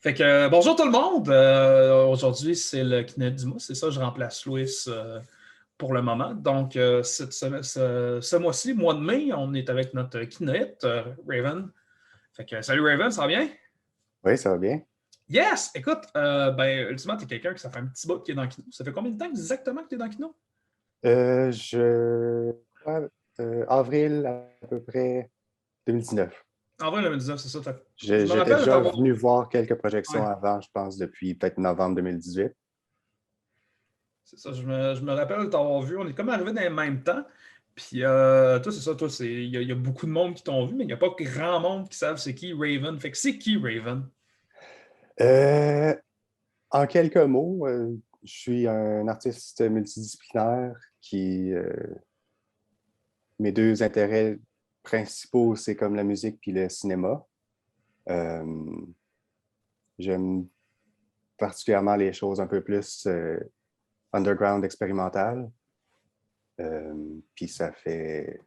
Bonjour tout le monde. Aujourd'hui, c'est le Keynote du mois. C'est ça, je remplace Louis pour le moment. Donc, ce mois-ci, mois de mai, on est avec notre Keynote, Raven. Salut Raven, ça va bien? Oui, ça va bien. Yes! Écoute, ultimement, tu es quelqu'un qui ça fait un petit bout qui est dans Kino. Ça fait combien de temps exactement que tu es dans Kino? Je crois, avril à peu près 2019. En vrai, 2019, c'est ça. Je me J'étais rappelle de déjà t'avoir. venu voir quelques projections Ouais, avant, je pense, depuis peut-être novembre 2018. c'est ça. Je me rappelle de t'avoir vu. On est comme arrivé dans le même temps. Puis, toi, c'est ça, toi, il y a beaucoup de monde qui t'ont vu, mais il n'y a pas grand monde qui savent c'est qui Raven. Fait que c'est qui Raven? Euh, En quelques mots, je suis un artiste multidisciplinaire mes deux intérêts principaux, c'est comme la musique puis le cinéma. Euh, J'aime particulièrement les choses un peu plus underground, expérimentales. Puis ça fait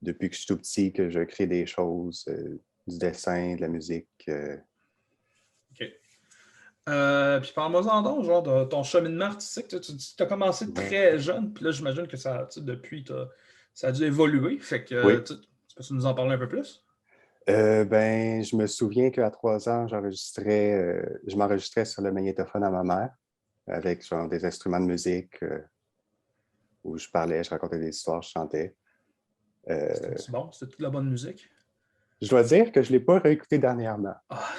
depuis que je suis tout petit que je crée des choses, du dessin, de la musique. OK. Puis parle-moi-en donc, genre, de ton cheminement artistique. Tu dis que tu as commencé Ouais. très jeune, puis là, j'imagine que ça, depuis, ça a dû évoluer. Oui. Tu peux nous en parler un peu plus? Ben, je me souviens qu'à 3 ans, je m'enregistrais sur le magnétophone à ma mère avec genre, des instruments de musique où je parlais, je racontais des histoires, je chantais. Euh, C'était bon? C'était toute la bonne musique? je dois dire que je ne l'ai pas réécouté dernièrement. Ah.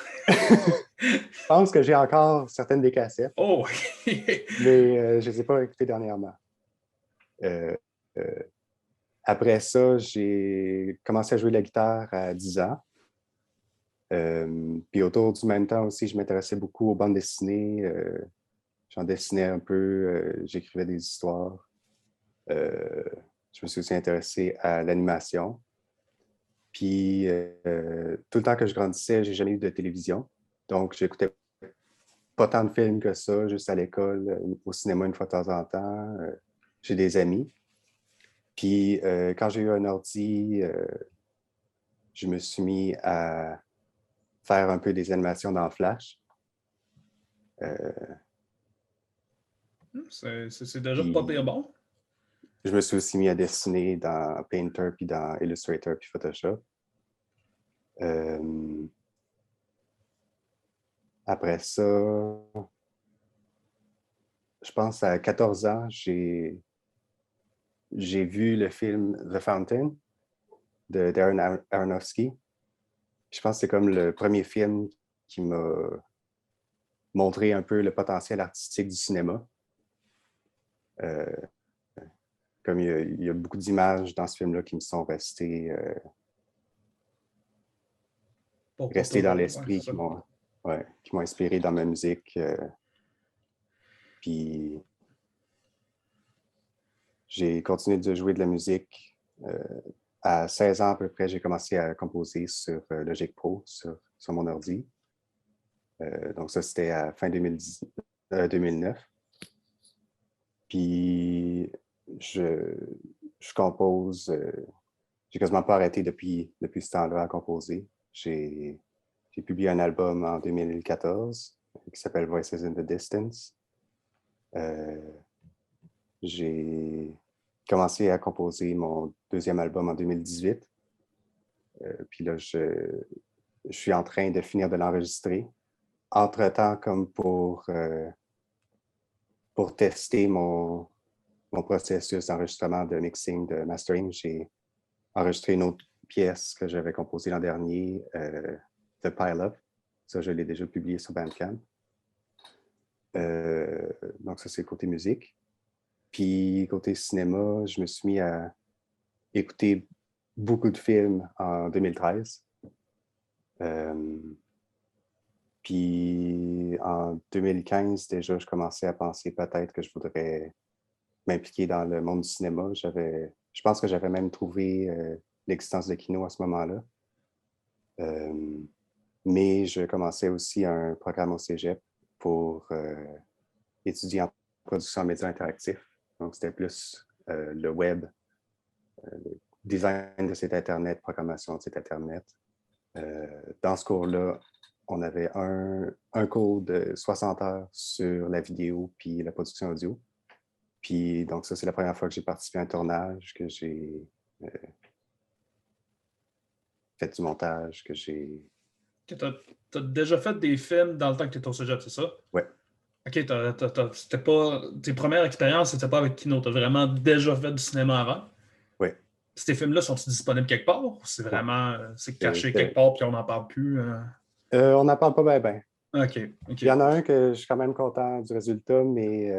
Je pense que j'ai encore certaines des cassettes, Oh! mais je ne les ai pas réécoutées dernièrement. Euh, euh, Après ça, j'ai commencé à jouer de la guitare à 10 ans. Puis autour du même temps aussi, je m'intéressais beaucoup aux bandes dessinées. J'en dessinais un peu, j'écrivais des histoires. Euh, je me suis aussi intéressé à l'animation. Puis tout le temps que je grandissais, j'ai jamais eu de télévision. Donc, j'écoutais pas tant de films que ça, juste à l'école, au cinéma une fois de temps en temps. J'ai des amis. Puis quand j'ai eu un ordi, je me suis mis à faire un peu des animations dans Flash. Euh, C'est déjà pas pire puis bon. je me suis aussi mis à dessiner dans Painter, puis dans Illustrator, puis Photoshop. Euh, Après ça, je pense à 14 ans, j'ai vu le film The Fountain de Darren Aronofsky. Je pense que c'est comme le premier film qui m'a montré un peu le potentiel artistique du cinéma. Euh, Comme il y a beaucoup d'images dans ce film-là qui me sont Pour restées dans toujours. Ouais, l'esprit, c'est ça. ouais, qui m'ont inspiré dans ma musique. Puis j'ai continué de jouer de la musique. À 16 ans à peu près, j'ai commencé à composer sur Logic Pro, sur mon ordi. Donc ça, c'était à fin 2009. Puis je, je compose, j'ai quasiment pas arrêté depuis ce temps-là à composer. J'ai publié un album en 2014 qui s'appelle Voices in the Distance. Euh, j'ai commencé à composer mon deuxième album en 2018. Puis là, je suis en train de finir de l'enregistrer. Entre-temps, comme pour tester mon processus d'enregistrement, de mixing, de mastering, j'ai enregistré une autre pièce que j'avais composée l'an dernier, The Pile Up. Ça, je l'ai déjà publié sur Bandcamp. Donc ça, c'est côté musique. Puis côté cinéma, je me suis mis à écouter beaucoup de films en 2013. Puis en 2015, déjà, je commençais à penser peut-être que je voudrais m'impliquer dans le monde du cinéma. Je pense que j'avais même trouvé l'existence de Kino à ce moment-là. Euh, mais je commençais aussi un programme au Cégep pour étudier en production en médias interactifs. Donc, c'était plus le web, le design de site Internet, programmation de site Internet. Dans ce cours-là, on avait un cours de 60 heures sur la vidéo puis la production audio. Puis donc ça, c'est la première fois que j'ai participé à un tournage, que j'ai fait du montage, que j'ai... Tu as déjà fait des films dans le temps que tu étais au cégep, c'est ça? Ouais. OK, c'était pas... Tes premières expériences, c'était pas avec Kino. Tu as vraiment déjà fait du cinéma avant? Ouais. Ces films-là, sont-ils disponibles quelque part? Ou c'est Non. vraiment... c'est caché quelque part puis on n'en parle plus? On n'en parle pas bien, bien. OK, Il y OK. en a un que je suis quand même content du résultat, mais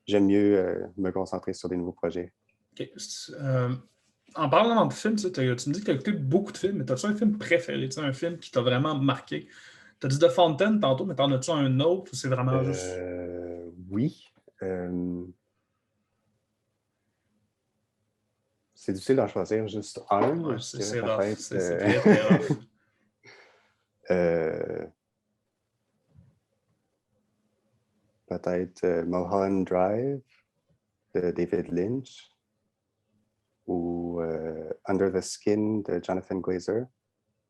j'aime mieux me concentrer sur des nouveaux projets. OK. En parlant de films, tu me dis que tu as écouté beaucoup de films, mais as-tu un film préféré? Un film qui t'a vraiment marqué? Tu as dit The Fountain tantôt, mais t'en as-tu un autre ou c'est vraiment juste... Oui. C'est difficile d'en choisir juste un, mais Ouais, je dirais c'est rough. peut-être... C'est très, très rough. peut-être Mulholland Drive de David Lynch ou Under the Skin de Jonathan Glazer.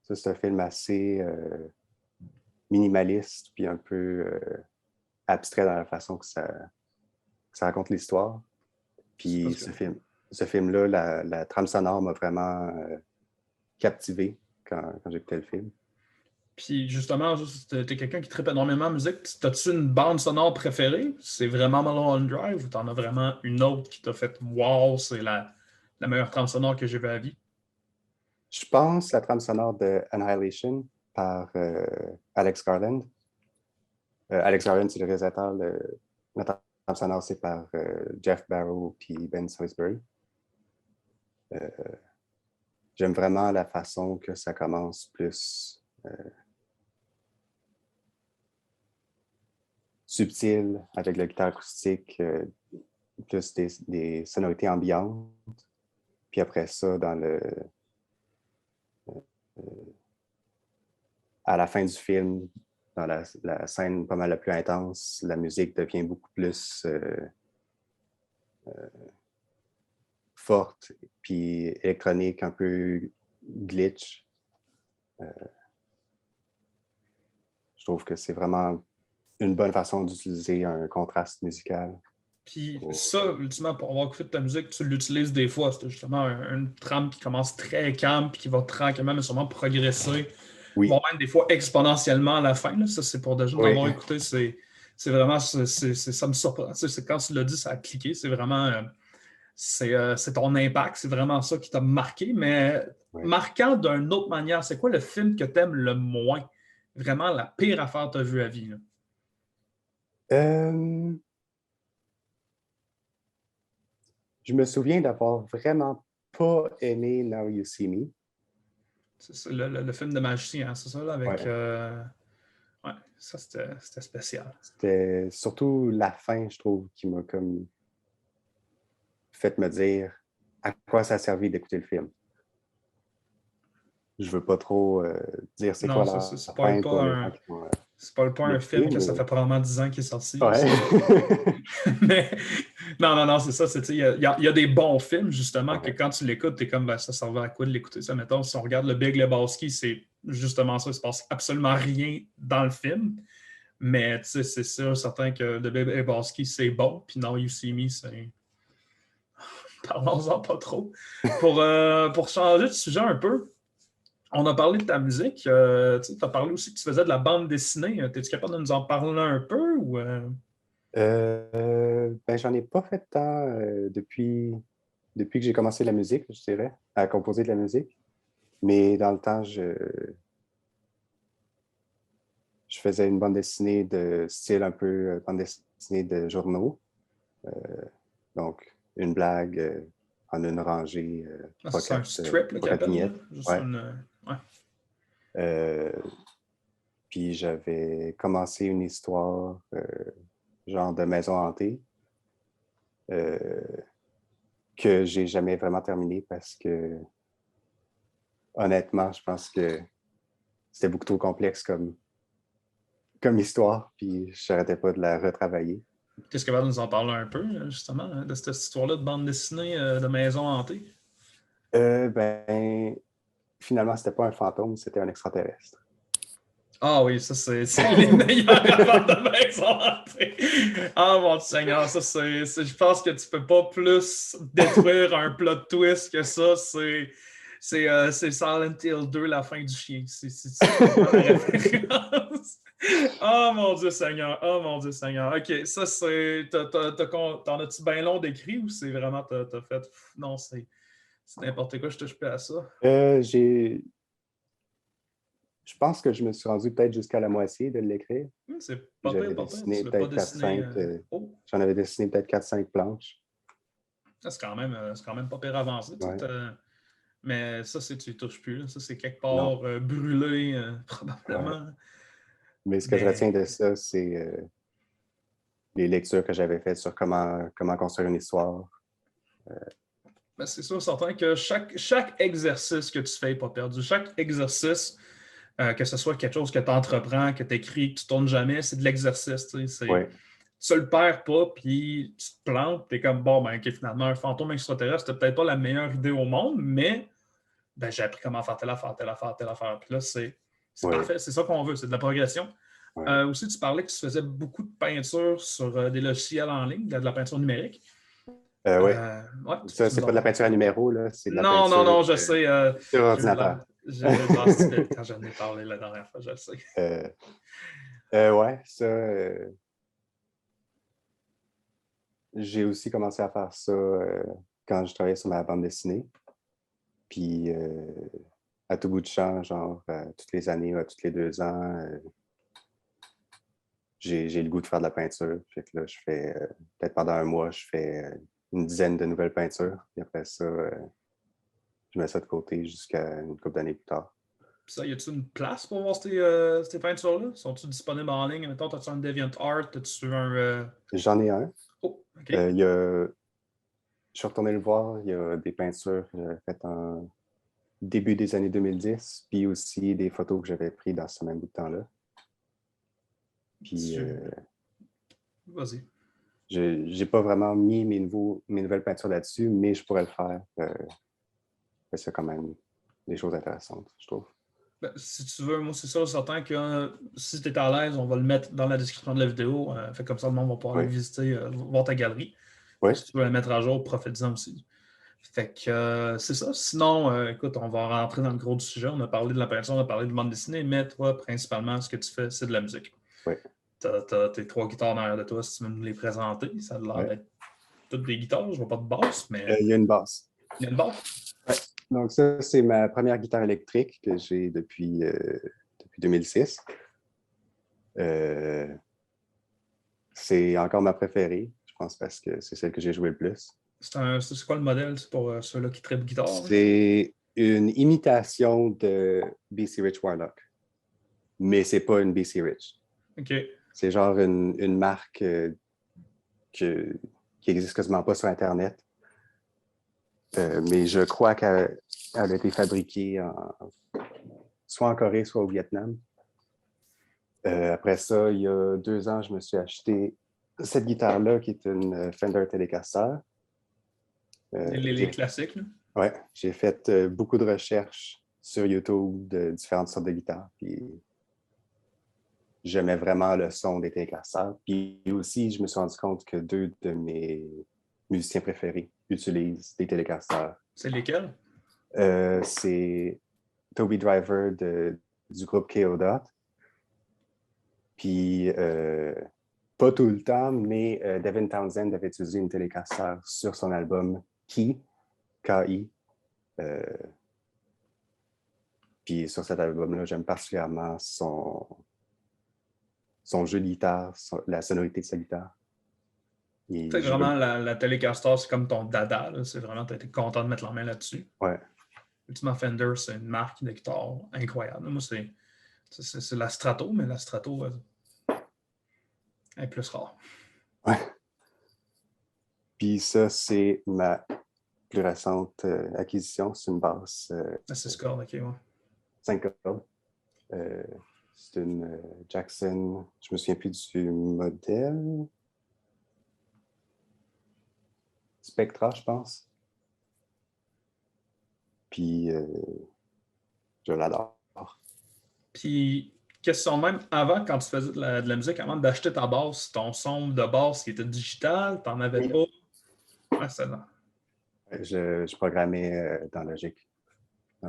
Ça, c'est un film assez minimaliste puis un peu abstrait dans la façon que ça raconte l'histoire. Puis ce film-là, la trame sonore m'a vraiment captivé quand j'écoutais le film. Puis justement, t'es quelqu'un qui tripe énormément en musique. T'as-tu une bande sonore préférée? C'est vraiment Mulholland Drive ou t'en as vraiment une autre qui t'a fait wow, c'est la meilleure trame sonore que j'ai vue à la vie? Je pense la trame sonore de Annihilation par Alex Garland. Alex Garland, c'est le réalisateur. La trame sonore, c'est par Jeff Barrow puis Ben Salisbury. J'aime vraiment la façon que ça commence plus subtil avec la guitare acoustique, plus des sonorités ambiantes. Puis après ça, à la fin du film, dans la scène pas mal la plus intense, la musique devient beaucoup plus forte, puis électronique, un peu glitch. Je trouve que c'est vraiment une bonne façon d'utiliser un contraste musical. Puis ça, ultimement, pour avoir écouté de ta musique, tu l'utilises des fois. C'est justement une trame qui commence très calme puis qui va tranquillement, mais sûrement progresser. Oui. Bon, même des fois exponentiellement à la fin. Là. Ça, c'est pour déjà Oui. l'avoir écouté. C'est vraiment, ça me surprend. C'est quand tu l'as dit, ça a cliqué. C'est vraiment, c'est ton impact. C'est vraiment ça qui t'a marqué. Mais marquant d'une autre manière, c'est quoi le film que tu aimes le moins? Vraiment la pire affaire que tu as vue à vie? Là? Je me souviens d'avoir vraiment pas aimé Now You See Me. C'est le film de magicien, hein, c'est ça, là, avec... Ouais, ça, c'était spécial. C'était surtout la fin, je trouve, qui m'a comme fait me dire à quoi ça a servi d'écouter le film. Je veux pas trop dire c'est quoi la fin pour les gens qui vont c'est pas un film que ça fait probablement 10 ans qu'il est sorti. Ouais. Mais non, c'est ça. Il y a des bons films, justement, que quand tu l'écoutes, tu es comme, ben, ça servait à quoi de l'écouter? Ça, mettons, si on regarde le Big Lebowski, c'est justement ça. Il se passe absolument rien dans le film. Mais c'est sûr, certain que The Big Lebowski, c'est bon. Puis Now You See Me, c'est... Parlons-en pas trop. Pour changer de sujet un peu, on a parlé de ta musique. Tu as parlé aussi que tu faisais de la bande dessinée. Es-tu capable de nous en parler un peu? Ou, ben, j'en ai pas fait tant depuis que j'ai commencé la musique, je dirais, à composer de la musique. Mais dans le temps, je faisais une bande dessinée de style un peu bande dessinée de journaux. Donc, une blague en une rangée, c'est un strip qu'il appelle. Ouais. Puis j'avais commencé une histoire genre de maison hantée que j'ai jamais vraiment terminée parce que honnêtement, je pense que c'était beaucoup trop complexe comme histoire, puis je n'arrêtais pas de la retravailler. Qu'est-ce que tu nous en parler un peu, justement, de cette histoire-là de bande dessinée de maison hantée? Ben, finalement, c'était pas un fantôme, c'était un extraterrestre. Ah oui, ça, c'est les meilleurs affaires de maison hantée. Ah mon Seigneur, ça, je pense que tu peux pas plus détruire un plot twist que ça. C'est Silent Hill 2, la fin du chien. Tu comprends la référence. Oh mon Dieu Seigneur, oh mon Dieu Seigneur. OK, ça, t'en as-tu bien long d'écrit ou c'est vraiment, t'as fait, non, c'est n'importe quoi, je touche plus à ça. Je pense que je me suis rendu peut-être jusqu'à la moitié de l'écrire. C'est J'avais pas pire. dessiné Tu l'as pas peut-être dessiné. 4-5. Oh, J'en avais dessiné peut-être 4-5 planches. c'est quand même pas pire avancé. Ouais. Mais ça, tu ne touches plus. Là. Ça, c'est quelque Non. part brûlé, Ouais. probablement. Mais ce que je retiens Mais de ça, c'est les lectures que j'avais faites sur comment construire une histoire. c'est sûr, certain que chaque exercice que tu fais n'est pas perdu. Chaque exercice, que ce soit quelque chose que tu entreprends, que tu écris, que tu ne tournes jamais, c'est de l'exercice. Ouais. Tu ne le perds pas, puis tu te plantes, tu es comme, bon, ben, OK, finalement, un fantôme extraterrestre, c'était peut-être pas la meilleure idée au monde, mais ben, j'ai appris comment faire telle affaire, telle affaire, telle affaire. Puis là, c'est Ouais. parfait, c'est ça qu'on veut, c'est de la progression. Ouais. Aussi, tu parlais que tu faisais beaucoup de peinture sur des logiciels en ligne, de la peinture numérique. Ouais. Ouais, Ça, tu c'est nous pas de la en... peinture à numéro, là, c'est de la Non, non, peinture non, je sais. sur J'ai eu ordinateur. l'air j'ai l'air stupide quand j'en ai parlé la dernière fois, je le sais. Ouais, ça, j'ai aussi commencé à faire ça quand je travaillais sur ma bande dessinée. Puis, à tout bout de champ, genre, toutes les années, toutes les 2 ans, j'ai le goût de faire de la peinture. Fait que là, je fais, peut-être pendant un mois, je fais une dizaine de nouvelles peintures. Puis après ça, je mets ça de côté jusqu'à une couple d'années plus tard. Puis ça, y a-tu une place pour voir ces peintures-là? Sont-ils disponibles en ligne? Mettons, as-tu un DeviantArt? As-tu un... J'en ai un. Oh, OK. Il y a, je suis retourné le voir. Il y a des peintures faites en début des années 2010, puis aussi des photos que j'avais prises dans ce même bout de temps-là. Puis, Vas-y. je n'ai pas vraiment mis mes nouvelles peintures là-dessus, mais je pourrais le faire. C'est quand même des choses intéressantes, je trouve. Ben, si tu veux, moi, c'est sûr, certain que si tu es à l'aise, on va le mettre dans la description de la vidéo. Fait comme ça, le monde va pouvoir Oui. aller visiter, voir ta galerie. Oui. Si tu veux la mettre à jour, profite-en aussi. Fait que c'est ça. Sinon, écoute, on va rentrer dans le gros du sujet. On a parlé de la peinture, on a parlé de bande dessinée, mais toi, principalement, ce que tu fais, c'est de la musique. Oui. T'as tes 3 guitares derrière de toi, si tu veux nous les présenter. Ça a l'air Oui. d'être toutes des guitares. Je vois pas de basse, mais Il y a une basse. il y a une basse. Ouais. Donc, ça, c'est ma première guitare électrique que j'ai depuis 2006. C'est encore ma préférée, je pense, parce que c'est celle que j'ai joué le plus. C'est quoi le modèle pour ceux-là qui trippent guitare? C'est une imitation de BC Rich Warlock, mais c'est pas une BC Rich. OK. C'est genre une marque qui existe quasiment pas sur Internet. Mais je crois qu'elle a été fabriquée soit en Corée, soit au Vietnam. Après ça, il y a 2 ans, je me suis acheté cette guitare-là, qui est une Fender Telecaster. Les classiques, là. Ouais, j'ai fait beaucoup de recherches sur YouTube de différentes sortes de guitares. Puis j'aimais vraiment le son des Telecasters. Puis aussi, je me suis rendu compte que 2 de mes musiciens préférés utilisent des Telecasters. C'est lesquels? C'est Toby Driver du groupe KO Dot. Puis, pas tout le temps, mais Devin Townsend avait utilisé une Telecaster sur son album Key, K-I. Puis sur cet album-là, j'aime particulièrement son jeu de guitare, la sonorité de sa guitare. C'est vraiment la Telecaster, c'est comme ton dada. C'est vraiment, tu as été content de mettre la main là-dessus. Ouais. Ultimate Fender, c'est une marque de guitare incroyable. Moi, c'est la Strato, mais la Strato est plus rare. Ouais. Puis ça, c'est ma plus récente acquisition. C'est une basse. 6 cordes, ok, ouais. 5 cordes. C'est une Jackson, je me souviens plus du modèle. Spectra, je pense. Puis Je l'adore. Puis, question de même, avant, quand tu faisais de la musique, avant d'acheter ta basse, ton son de basse qui était digital, t'en avais Oui. pas. Ah, c'est là. Je programmais dans Logic.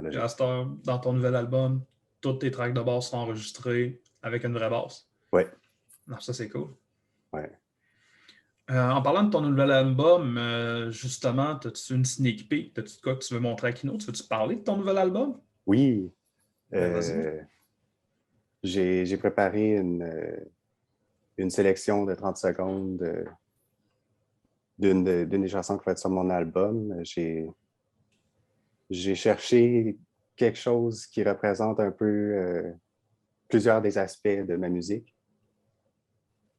Puis à cette heure, dans ton nouvel album, tous tes tracks de basse sont enregistrés avec une vraie basse. Oui. Non, ça, c'est cool. Ouais. En parlant de ton nouvel album, justement, as-tu une sneak peek? As-tu de quoi que tu veux montrer à Kino? Tu veux-tu parler de ton nouvel album? Oui. Ben, vas-y. J'ai préparé une sélection de 30 secondes d'une des chansons qui va être sur mon album. J'ai cherché quelque chose qui représente un peu plusieurs des aspects de ma musique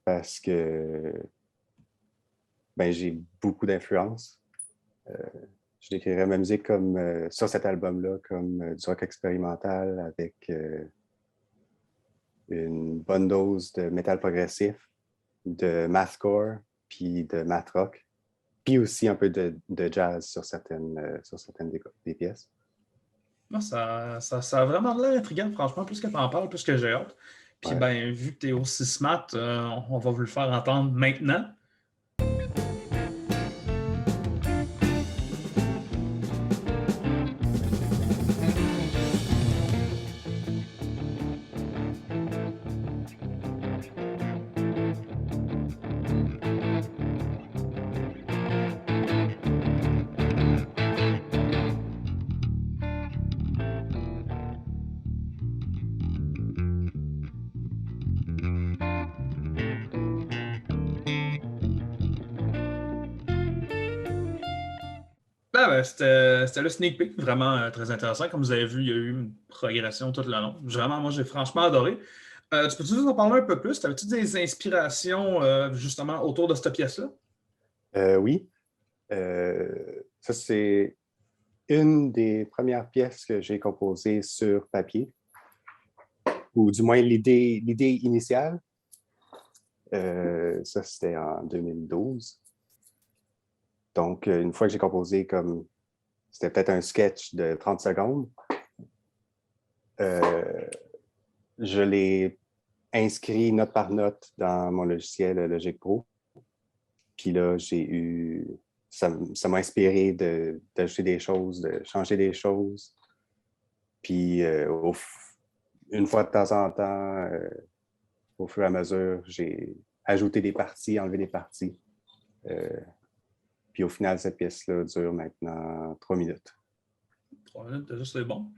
parce que ben, j'ai beaucoup d'influence. Je décrirais ma musique comme sur cet album-là comme du rock expérimental avec une bonne dose de métal progressif, de mathcore, puis de math rock, puis aussi un peu de jazz sur certaines des pièces. Non, ça a vraiment l'air intriguant, franchement, plus que tu en parles, plus que j'ai hâte. Puis, Ouais. ben, vu que tu es aussi smart, on va vous le faire entendre maintenant. Ben, c'était le sneak peek, vraiment très intéressant. Comme vous avez vu, il y a eu une progression tout le long. Vraiment, moi, j'ai franchement adoré. Tu peux-tu nous en parler un peu plus? T'avais-tu des inspirations justement autour de cette pièce-là? Oui. Ça, c'est une des premières pièces que j'ai composées sur papier, ou du moins l'idée initiale. Ça, c'était en 2012. Donc, une fois que j'ai composé comme c'était peut-être un sketch de 30 secondes, euh, je l'ai inscrit note par note dans mon logiciel Logic Pro. Puis là, ça m'a inspiré d'ajouter des choses, de changer des choses. Puis une fois de temps en temps, au fur et à mesure, j'ai ajouté des parties, enlevé des parties. Puis au final, cette pièce-là dure maintenant 3 minutes. 3 minutes, déjà, c'est bon.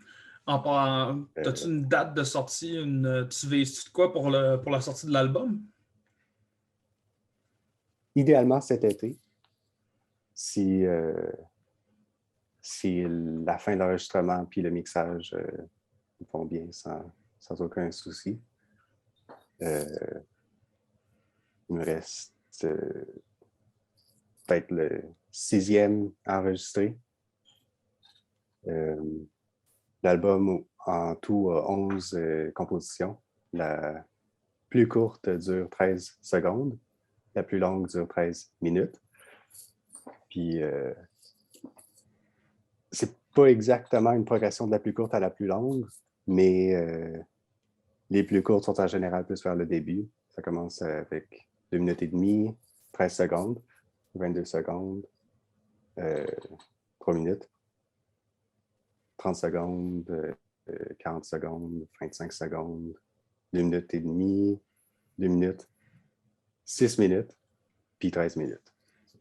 T'as-tu Euh, une date de sortie? Tu vises de quoi pour la sortie de l'album? Idéalement cet été, si, euh, si la fin de l'enregistrement puis le mixage vont bien sans aucun souci. Il me reste peut-être le 6e enregistré. L'album en tout a 11 compositions. La plus courte dure 13 secondes. La plus longue dure 13 minutes. Puis, c'est pas exactement une progression de la plus courte à la plus longue, mais les plus courtes sont en général plus vers le début. Ça commence avec 2 minutes et demie, 13 secondes, 22 secondes, 3 minutes, 30 secondes, 40 secondes, 25 secondes, 2 minutes et demie, 2 minutes, 6 minutes, puis 13 minutes.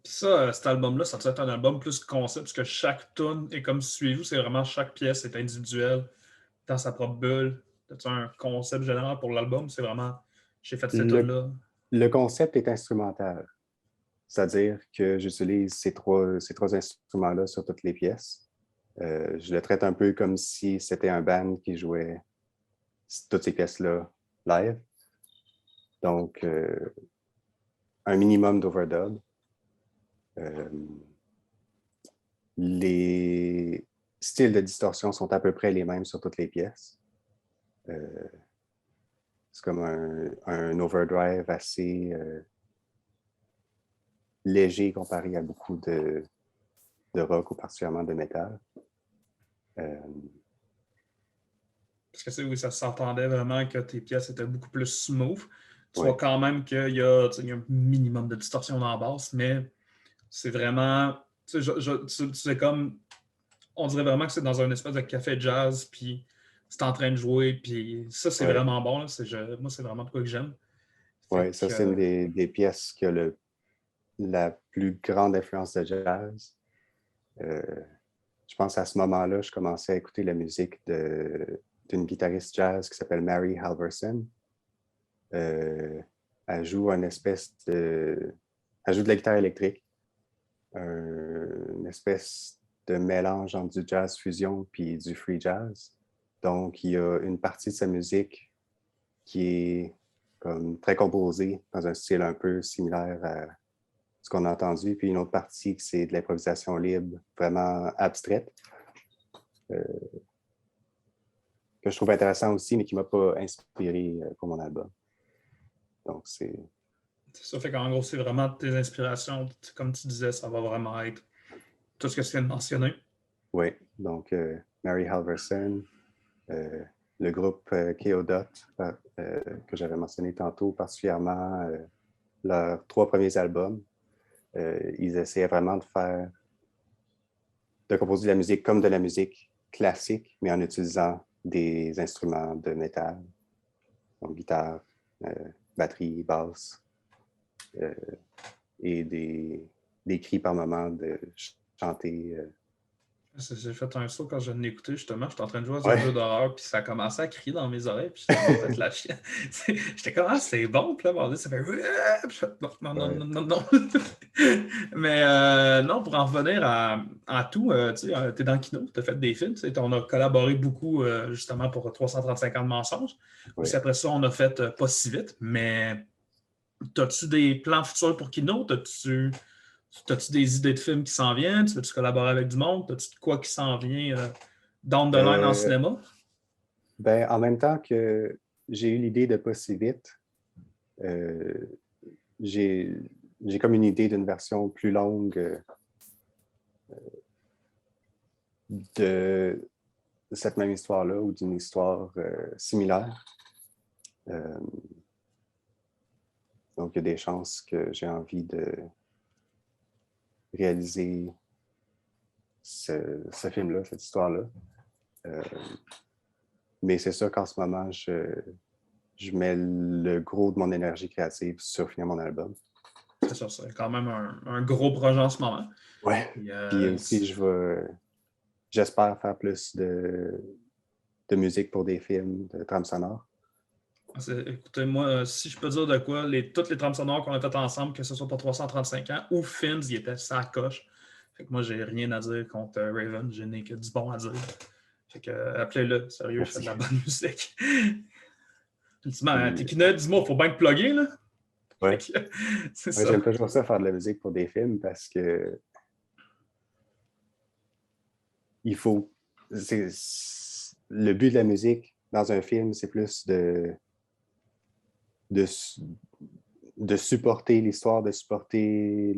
Puis ça, cet album-là, ça doit être un album plus concept, parce que chaque tune est comme suivi, c'est vraiment chaque pièce est individuelle dans sa propre bulle. T'as-tu un concept général pour l'album? C'est vraiment, j'ai fait cette Le, tune-là. le concept est instrumental, c'est-à-dire que j'utilise ces trois instruments-là sur toutes les pièces. Je le traite un peu comme si c'était un band qui jouait toutes ces pièces-là live. Donc, un minimum d'overdub. Euh, les styles de distorsion sont à peu près les mêmes sur toutes les pièces. C'est comme un overdrive assez léger comparé à beaucoup de rock ou particulièrement de métal. Parce que oui, ça s'entendait vraiment que tes pièces étaient beaucoup plus smooth. Tu Oui, vois quand même qu'il y a, il y a un minimum de distorsion dans la basse, mais c'est vraiment. C'est comme. On dirait vraiment que c'est dans un espèce de café jazz, puis c'est en train de jouer, puis ça, c'est oui. vraiment bon. Là. Moi, c'est vraiment de quoi que j'aime. Fait Ouais, ça, que, c'est une des pièces qui a la plus grande influence de jazz. Euh, je pense à ce moment-là, je commençais à écouter la musique d'une guitariste jazz qui s'appelle Mary Halverson. Elle joue une espèce de... Elle joue de la guitare électrique, une espèce de mélange entre du jazz fusion puis du free jazz. Donc, il y a une partie de sa musique qui est comme très composée dans un style un peu similaire à ce qu'on a entendu, puis une autre partie qui c'est de l'improvisation libre, vraiment abstraite, euh, que je trouve intéressant aussi, mais qui ne m'a pas inspiré pour mon album. Donc, c'est... ça fait qu'en gros, c'est vraiment tes inspirations. Comme tu disais, ça va vraiment être tout ce que tu viens de mentionner. Oui, donc Mary Halverson, le groupe K.O. que j'avais mentionné tantôt, particulièrement leurs 3 premiers albums, ils essayaient vraiment de composer de la musique comme de la musique classique, mais en utilisant des instruments de métal, donc guitare, batterie, basse, et des cris par moment de chanter. J'ai fait un saut quand je l'ai écouté, justement. J'étais en train de jouer à un jeu Ouais, d'horreur, puis ça a commencé à crier dans mes oreilles, puis ça m'a fait la chienne. J'étais comme, ah, c'est bon, puis là, bon, ça fait. Non, non, ouais, non, non, non. Mais non, pour en revenir à tout, tu sais, t'es dans le Kino, t'as fait des films, tu sais, on a collaboré beaucoup, justement, pour 335 ans de mensonges. Aussi, ouais. après ça, on a fait Pas si vite, mais as-tu des plans futurs pour Kino? T'as-tu des idées de films qui s'en viennent? Tu veux-tu collaborer avec du monde? T'as-tu de quoi qui s'en vient down the line en Euh, cinéma? ben, en même temps que j'ai eu l'idée de pas si vite, euh, j'ai j'ai comme une idée d'une version plus longue de cette même histoire-là ou d'une histoire similaire. Euh, donc, il y a des chances que j'ai envie de réaliser ce film-là, cette histoire-là. Euh, mais c'est sûr qu'en ce moment, je mets le gros de mon énergie créative sur finir mon album. C'est ça, c'est quand même un gros projet en ce moment. Ouais. Puis, Puis aussi, j'espère faire plus de musique pour des films, de trames sonores. écoutez, moi, si je peux dire de quoi, toutes les trames sonores qu'on a faites ensemble, que ce soit pour 335 ans ou Fins, ils étaient sa coche. Fait que moi, j'ai rien à dire contre Raven, je n'ai que du bon à dire. Fait que appelez-le, sérieux, je fais de Merci. la bonne musique. Ultimement, Puis, t'es qu'une dis-moi, faut bien te plugger, là. Fait ouais. que, c'est Ouais, ça. j'aime toujours ça, faire de la musique pour des films, parce que il faut. Le but de la musique dans un film, c'est plus de, de supporter l'histoire, de supporter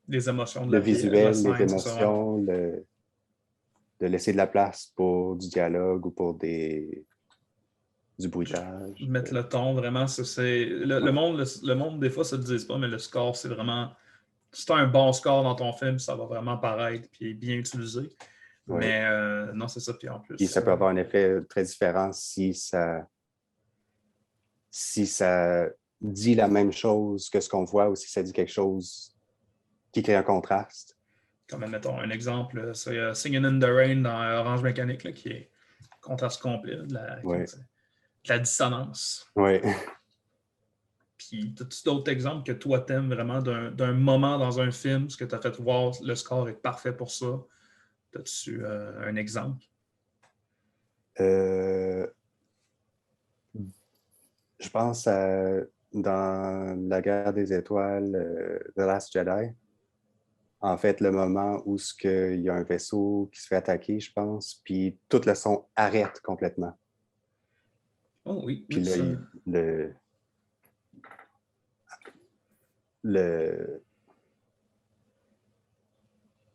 Les émotions de le la visuel, les scène, c'est ça. Ouais. émotions, de laisser de la place pour du dialogue ou pour du bruitage. Mettre le ton, vraiment, le Ouais, monde, le monde, des fois, ça ne le dit pas, mais le score, c'est vraiment. Si tu as un bon score dans ton film, ça va vraiment paraître et bien utilisé. ouais. Mais non, c'est ça. Puis en Puis plus, ça peut avoir un effet très différent si ça dit la même chose que ce qu'on voit ou si ça dit quelque chose qui crée un contraste. comme mettons un exemple, c'est Singing in the Rain dans Orange Mécanique, là, qui est contraste complet, Oui, de la dissonance. oui. Puis, as-tu d'autres exemples que toi t'aimes vraiment d'un moment dans un film, ce que tu as fait voir, le score est parfait pour ça? As-tu un exemple? Euh, je pense dans La guerre des étoiles, The Last Jedi. En fait, le moment où il y a un vaisseau qui se fait attaquer, je pense, puis tout le son arrête complètement. Oh oui, Puis oui, là, ça. le,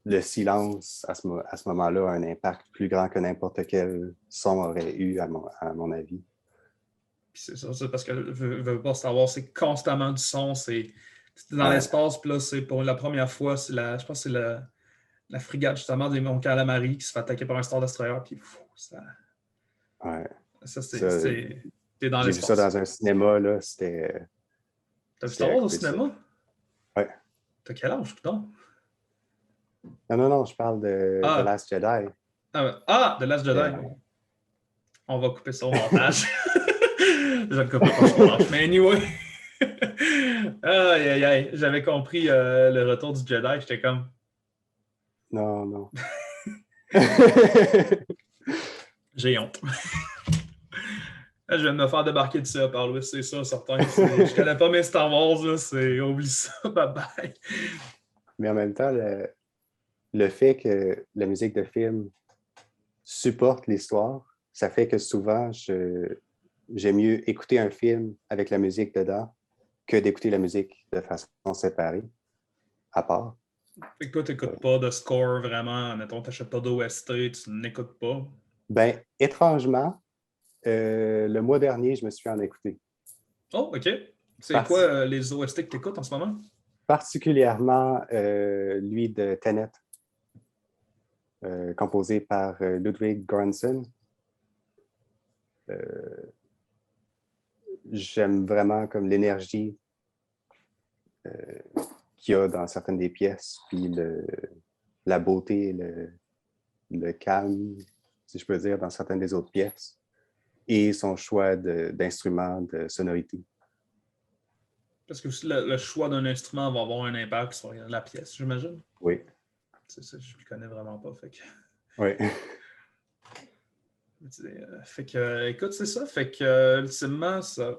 le silence à ce moment-là a un impact plus grand que n'importe quel son aurait eu, à mon avis. Puis c'est ça, c'est parce que veux pas savoir, c'est constamment du son, c'est dans l'espace, puis là, c'est pour la première fois, je pense que c'est la frégate justement des Monts Calamari qui se fait attaquer par un Star Destroyer, puis ça, t'es dans J'ai vu ça l'espace. dans un cinéma, là, c'était... T'as vu Star Wars au cinéma? Ouais. T'as quel âge, putain? Non, je parle de The Last Jedi. The Last Jedi. On va couper ça au montage. Je vais le couper pour son âge. Mais anyway. Aïe. J'avais compris le retour du Jedi. J'étais comme. Non. J'ai honte. Je viens de me faire débarquer de ça par Louis, c'est ça, certain. Je connais pas mes Star Wars, là, oublie ça, bye bye. Mais en même temps, le fait que la musique de film supporte l'histoire, ça fait que souvent, j'aime mieux écouter un film avec la musique dedans que d'écouter la musique de façon séparée, à part. Fait que toi, tu n'écoutes pas de score vraiment, mettons, tu n'achètes pas d'OST, tu n'écoutes pas? Ben, étrangement, le mois dernier, je me suis en écouté. Oh, OK. C'est quoi les OST que tu écoutes en ce moment? Particulièrement lui de Tenet, composé par Ludwig Göransson. J'aime vraiment comme l'énergie qu'il y a dans certaines des pièces, puis la beauté, le calme, si je peux dire, dans certaines des autres pièces, et son choix d'instruments, de sonorité. Parce que aussi, le choix d'un instrument va avoir un impact sur la pièce, j'imagine. Oui. C'est ça, je ne le connais vraiment pas. Fait que... Oui. Fait que, écoute, c'est ça. Fait que, ultimement, ça,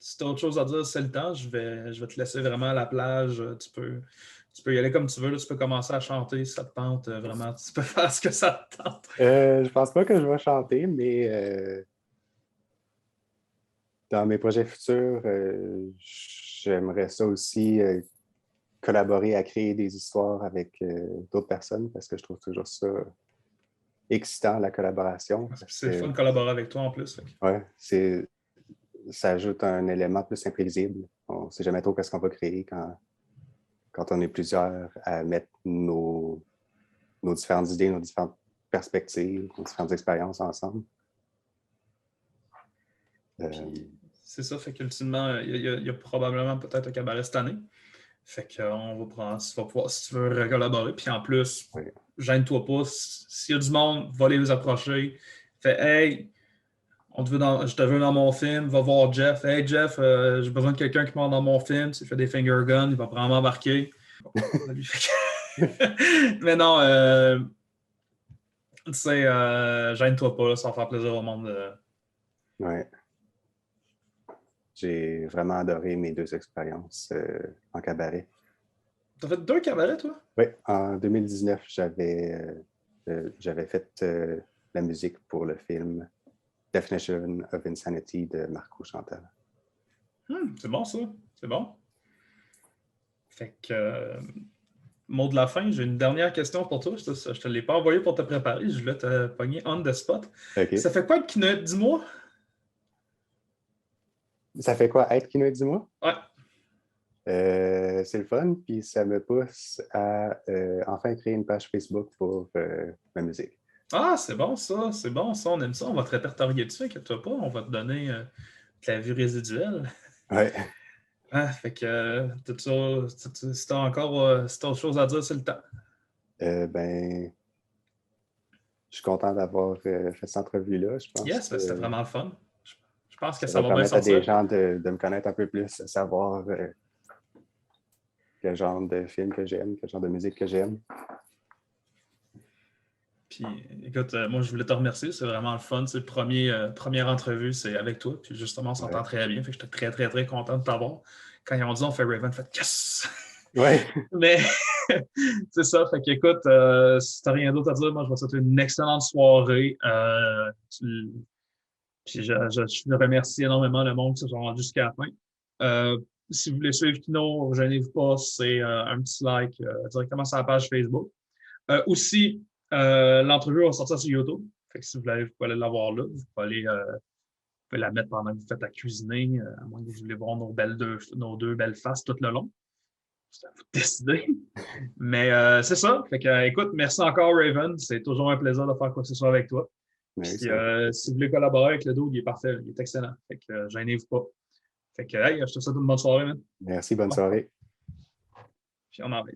si tu as autre chose à dire, c'est le temps. Je vais te laisser vraiment à la plage. Tu peux y aller comme tu veux. Là. Tu peux commencer à chanter si ça te tente. Vraiment, tu peux faire ce que ça te tente. Je pense pas que je vais chanter, mais dans mes projets futurs, j'aimerais ça aussi collaborer à créer des histoires avec d'autres personnes parce que je trouve toujours ça excitant, la collaboration. C'est le fun de collaborer avec toi en plus. Oui, ça ajoute un élément plus imprévisible. On ne sait jamais trop ce qu'on va créer quand on est plusieurs à mettre nos différentes idées, nos différentes perspectives, nos différentes expériences ensemble. C'est ça, fait qu'ultimement, il y a probablement peut-être un cabaret cette année. Fait qu'on va prendre, tu vas pouvoir, si tu veux, collaborer. Puis en plus, gêne-toi pas. S'il y a du monde, va les approcher. Fait hey, je te veux dans mon film, va voir Jeff. Hey Jeff, j'ai besoin de quelqu'un qui monte dans mon film. Tu fais des finger guns, il va probablement embarquer. Mais non, tu sais, gêne-toi pas, là, ça va faire plaisir au monde. Oui. J'ai vraiment adoré mes 2 expériences en cabaret. Tu as fait 2 cabarets, toi? Oui, en 2019, j'avais fait la musique pour le film Definition of Insanity de Marco Chantal. C'est bon, ça. C'est bon. Fait que, mot de la fin, j'ai une dernière question pour toi. Je ne te l'ai pas envoyé pour te préparer. Je voulais te pogner on the spot. Okay. Ça fait quoi être Kinoët, dis-moi? Ça fait quoi être Kinoët, dis-moi? Ouais. C'est le fun, puis ça me pousse à enfin créer une page Facebook pour ma musique. Ah, c'est bon ça, on aime ça. On va te répertorier dessus, inquiète-toi pas. On va te donner de la vue résiduelle. Ouais. Ah, fait que tout ça, si t'as autre chose à dire, c'est le temps. Ben, je suis content d'avoir fait cette entrevue-là. Je pense yes, c'était vraiment le fun. Je pense que ça va va bien permettre à sortir. des gens de me connaître un peu plus, de savoir quel genre de film que j'aime, quel genre de musique que j'aime. Puis, écoute, moi, je voulais te remercier. C'est vraiment le fun. C'est le première entrevue, c'est avec toi. Puis, justement, on s'entend très bien. Fait que j'étais très, très, très content de t'avoir. Quand ils ont dit on fait Raven, fait yes! Ouais. Mais, c'est ça. Fait qu'écoute, si t'as rien d'autre à dire, moi, je vais te souhaiter une excellente soirée. Puis, je remercie énormément le monde qui se sont rendus jusqu'à la fin. Si vous voulez suivre Kino, gênez-vous pas. C'est un petit like directement sur la page Facebook. Aussi, l'entrevue va sortir sur YouTube. Fait que si vous pouvez aller la voir là. Vous pouvez la mettre pendant que vous faites à cuisiner, à moins que vous voulez voir nos deux belles faces tout le long. C'est à vous de décider. Mais c'est ça. Fait que, écoute, merci encore, Raven. C'est toujours un plaisir de faire quoi que ce soit avec toi. Oui, Puis, c'est vrai. si vous voulez collaborer avec le dos, il est parfait. Il est excellent. Fait que, gênez-vous pas. Fait que, hey, je te souhaite une bonne soirée, man. Merci, bonne soirée. Puis, on en va.